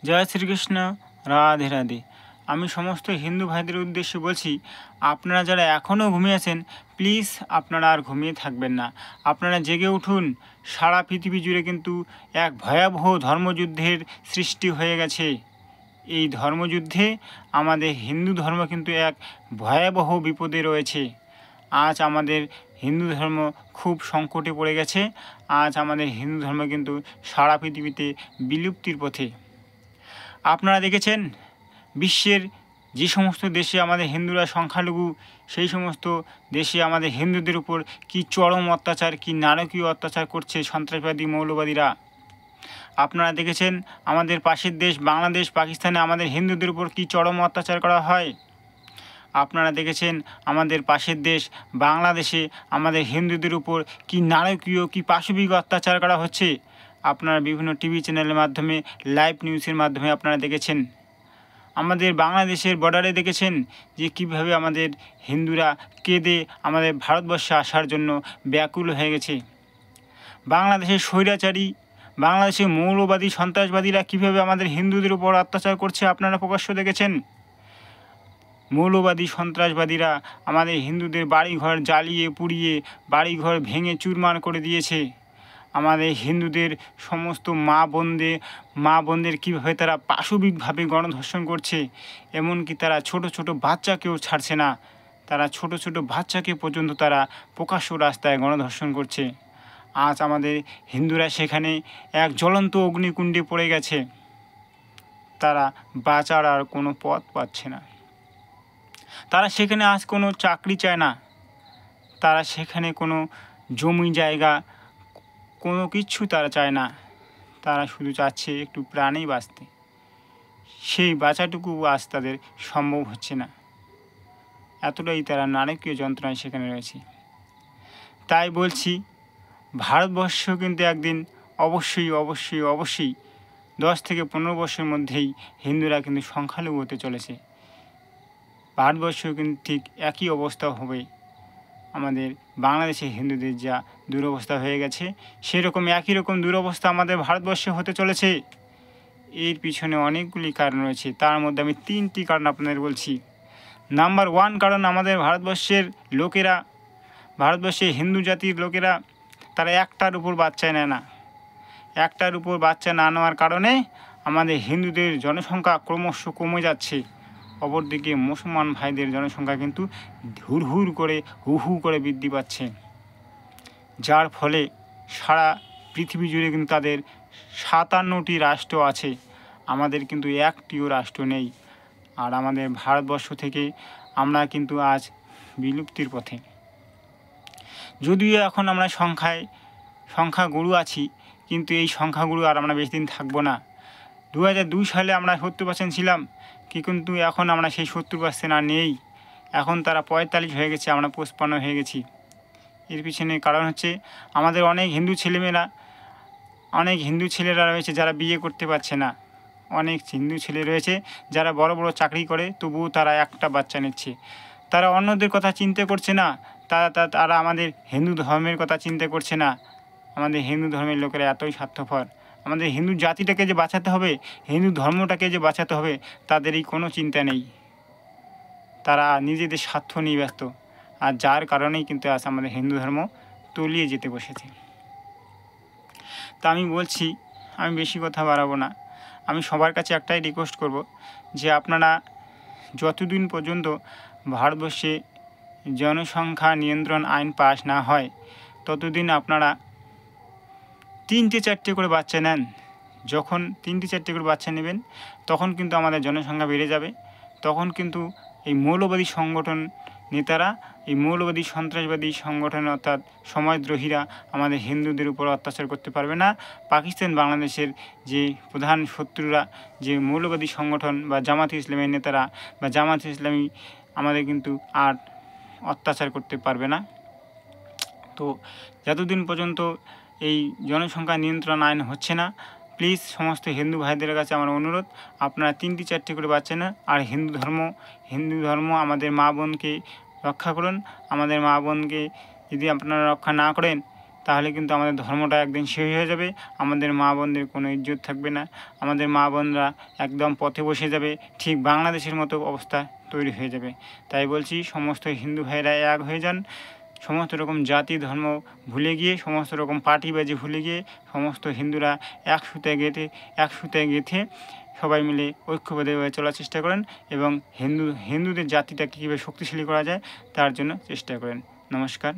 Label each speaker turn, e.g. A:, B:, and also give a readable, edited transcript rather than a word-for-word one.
A: জয় শ্রীকৃষ্ণ, রাধে রাধে। আমি সমস্ত হিন্দু ভাইদের উদ্দেশ্যে বলছি, আপনারা যারা এখনও ঘুমিয়ে আছেন, প্লিজ আপনারা আর ঘুমিয়ে থাকবেন না, আপনারা জেগে উঠুন। সারা পৃথিবী জুড়ে কিন্তু এক ভয়াবহ ধর্মযুদ্ধের সৃষ্টি হয়ে গেছে। এই ধর্মযুদ্ধে আমাদের হিন্দু ধর্ম কিন্তু এক ভয়াবহ বিপদে রয়েছে। আজ আমাদের হিন্দু ধর্ম খুব সংকটে পড়ে গেছে। আজ আমাদের হিন্দু ধর্ম কিন্তু সারা পৃথিবীতে বিলুপ্তির পথে। আপনারা দেখেছেন বিশ্বের যে সমস্ত দেশে আমাদের হিন্দুরা সংখ্যালঘু, সেই সমস্ত দেশে আমাদের হিন্দুদের উপর কী চরম অত্যাচার, কী নারকীয় অত্যাচার করছে সন্ত্রাসবাদী মৌলবাদীরা। আপনারা দেখেছেন আমাদের পাশের দেশ বাংলাদেশ, পাকিস্তানে আমাদের হিন্দুদের উপর কী চরম অত্যাচার করা হয়। আপনারা দেখেছেন আমাদের পাশের দেশ বাংলাদেশে আমাদের হিন্দুদের উপর কী নারকীয়, কী পাশবিক অত্যাচার করা হচ্ছে। আপনারা বিভিন্ন টিভি চ্যানেলের মাধ্যমে, লাইভ নিউজের মাধ্যমে আপনারা দেখেছেন। আমাদের বাংলাদেশের বর্ডারে দেখেছেন যে কীভাবে আমাদের হিন্দুরা কেঁদে আমাদের ভারতবর্ষে আসার জন্য ব্যাকুল হয়ে গেছে। বাংলাদেশের স্বৈরাচারী, বাংলাদেশের মৌলবাদী সন্ত্রাসবাদীরা কীভাবে আমাদের হিন্দুদের উপর অত্যাচার করছে আপনারা প্রকাশ্য দেখেছেন। মৌলবাদী সন্ত্রাসবাদীরা আমাদের হিন্দুদের বাড়িঘর জ্বালিয়ে পুড়িয়ে, বাড়িঘর ভেঙে চুরমার করে দিয়েছে। আমাদের হিন্দুদের সমস্ত মা বোনদের কীভাবে তারা পাশবিকভাবে গণধর্ষণ করছে। এমনকি তারা ছোট ছোট বাচ্চাকেও ছাড়ছে না, তারা ছোট ছোট বাচ্চাকে পর্যন্ত তারা প্রকাশ্য রাস্তায় গণধর্ষণ করছে। আজ আমাদের হিন্দুরা সেখানে এক জ্বলন্ত অগ্নিকুণ্ডে পড়ে গেছে, তারা বাঁচার আর কোনো পথ পাচ্ছে না। তারা সেখানে আজ কোনো চাকরি চায় না, তারা সেখানে কোনো জমি জায়গা কোনো কিছু তারা চায় না, তারা শুধু চাচ্ছে একটু প্রাণেই বাঁচতে। সেই বাঁচাটুকু আজ তাদের সম্ভব হচ্ছে না, এতটাই তারা নারকীয় যন্ত্রণায় সেখানে রয়েছে। তাই বলছি, ভারতবর্ষ কিন্তু একদিন অবশ্যই অবশ্যই অবশ্যই 10 থেকে 15 বছরের মধ্যেই হিন্দুরা কিন্তু সংখ্যালঘু হতে চলেছে। ভারতবর্ষেও কিন্তু ঠিক একই অবস্থা হবে। আমাদের বাংলাদেশে হিন্দুদের যা দুরবস্থা হয়ে গেছে, সেরকম একই রকম দুরবস্থা আমাদের ভারতবর্ষে হতে চলেছে। এর পিছনে অনেকগুলি কারণ রয়েছে, তার মধ্যে আমি 3টি কারণ আপনাদের বলছি। নাম্বার 1 কারণ, আমাদের ভারতবর্ষের লোকেরা, ভারতবর্ষের হিন্দু জাতির লোকেরা, তারা একটার উপর বাচ্চা নেয় না। একটার উপর বাচ্চা না নেওয়ার কারণে আমাদের হিন্দুদের জনসংখ্যা ক্রমশ কমে যাচ্ছে। অপরদিকে মুসলমান ভাইদের জনসংখ্যা কিন্তু হুড় করে হু করে বৃদ্ধি পাচ্ছে, যার ফলে সারা পৃথিবী জুড়ে কিন্তু তাদের 57টি রাষ্ট্র আছে, আমাদের কিন্তু একটিও রাষ্ট্র নেই। আর আমাদের ভারতবর্ষ থেকে আমরা কিন্তু আজ বিলুপ্তির পথে। যদিও এখন আমরা সংখ্যাগুরু আছি, কিন্তু এই সংখ্যাগুরু আর আমরা বেশি দিন থাকবো না। 2002 সালে আমরা 70% ছিলাম, কিন্তু এখন আমরা সেই 70% আর নেই। এখন তারা 45 হয়ে গেছে, আমরা 55 হয়ে গেছি। এর পিছনে কারণ হচ্ছে আমাদের অনেক হিন্দু ছেলেরা রয়েছে যারা বিয়ে করতে পারছে না। অনেক হিন্দু ছেলে রয়েছে যারা বড় বড় চাকরি করে, তবুও তারা একটা বাচ্চা নিচ্ছে। তারা অন্যদের কথা চিন্তা করছে না, তারা আমাদের হিন্দু ধর্মের কথা চিন্তা করছে না। আমাদের হিন্দু ধর্মের লোকেরা এতই স্বার্থপর। আমাদের হিন্দু জাতিটাকে যে বাঁচাতে হবে, হিন্দু ধর্মটাকে যে বাঁচাতে হবে, তাদের এই কোনো চিন্তা নেই। তারা নিজেদের স্বার্থ নিয়ে ব্যস্ত, আর যার কারণেই কিন্তু আজ আমাদের হিন্দু ধর্ম তলিয়ে যেতে বসেছে। তা আমি বলছি, আমি বেশি কথা বাড়াবো না। আমি সবার কাছে একটাই রিকোয়েস্ট করব যে আপনারা যতদিন পর্যন্ত ভারতবর্ষে জনসংখ্যা নিয়ন্ত্রণ আইন পাস না হয়, ততদিন আপনারা 3-4টে করে বাচ্চা নেন। যখন 3-4টে করে বাচ্চা নেবেন, তখন কিন্তু আমাদের জনসংখ্যা বেড়ে যাবে। তখন কিন্তু এই মৌলবাদী সংগঠন নেতারা, এই মৌলবাদী সন্ত্রাসবাদী সংগঠন অর্থাৎ সমাজদ্রোহীরা আমাদের হিন্দুদের উপর অত্যাচার করতে পারবে না। পাকিস্তান বাংলাদেশের যে প্রধান শত্রুরা, যে মৌলবাদী সংগঠন বা জামাত ইসলামের নেতারা বা জামাত ইসলামী, আমাদের কিন্তু আর অত্যাচার করতে পারবে না। তো যতদিন পর্যন্ত এই জনসংখ্যা নিয়ন্ত্রণ আইন হচ্ছে না, প্লিজ সমস্ত হিন্দু ভাইদের কাছে আমার অনুরোধ, আপনারা 3-4টে করে বাচ্চা নেন। আর হিন্দু ধর্ম আমাদের মা বোনকে রক্ষা করুন। আমাদের মা বোনকে যদি আপনারা রক্ষা না করেন, তাহলে কিন্তু আমাদের ধর্মটা একদিন শেষ হয়ে যাবে, আমাদের মা বোনদের কোনো ইজ্জত থাকবে না, আমাদের মা বোনরা একদম পথে বসে যাবে, ঠিক বাংলাদেশের মতো অবস্থা তৈরি হয়ে যাবে। তাই বলছি সমস্ত হিন্দু ভাইরা এক হয়ে যান, সমস্ত রকম জাতি ধর্ম ভুলে গিয়ে, সমস্ত রকম পার্টিবাজি ভুলে গিয়ে সমস্ত হিন্দুরা এক সুতায় গেঁথে সবাই মিলে ঐক্যবদ্ধভাবে চলার চেষ্টা করেন এবং হিন্দুদের জাতিটাকে কীভাবে শক্তিশালী করা যায় তার জন্য চেষ্টা করেন। নমস্কার।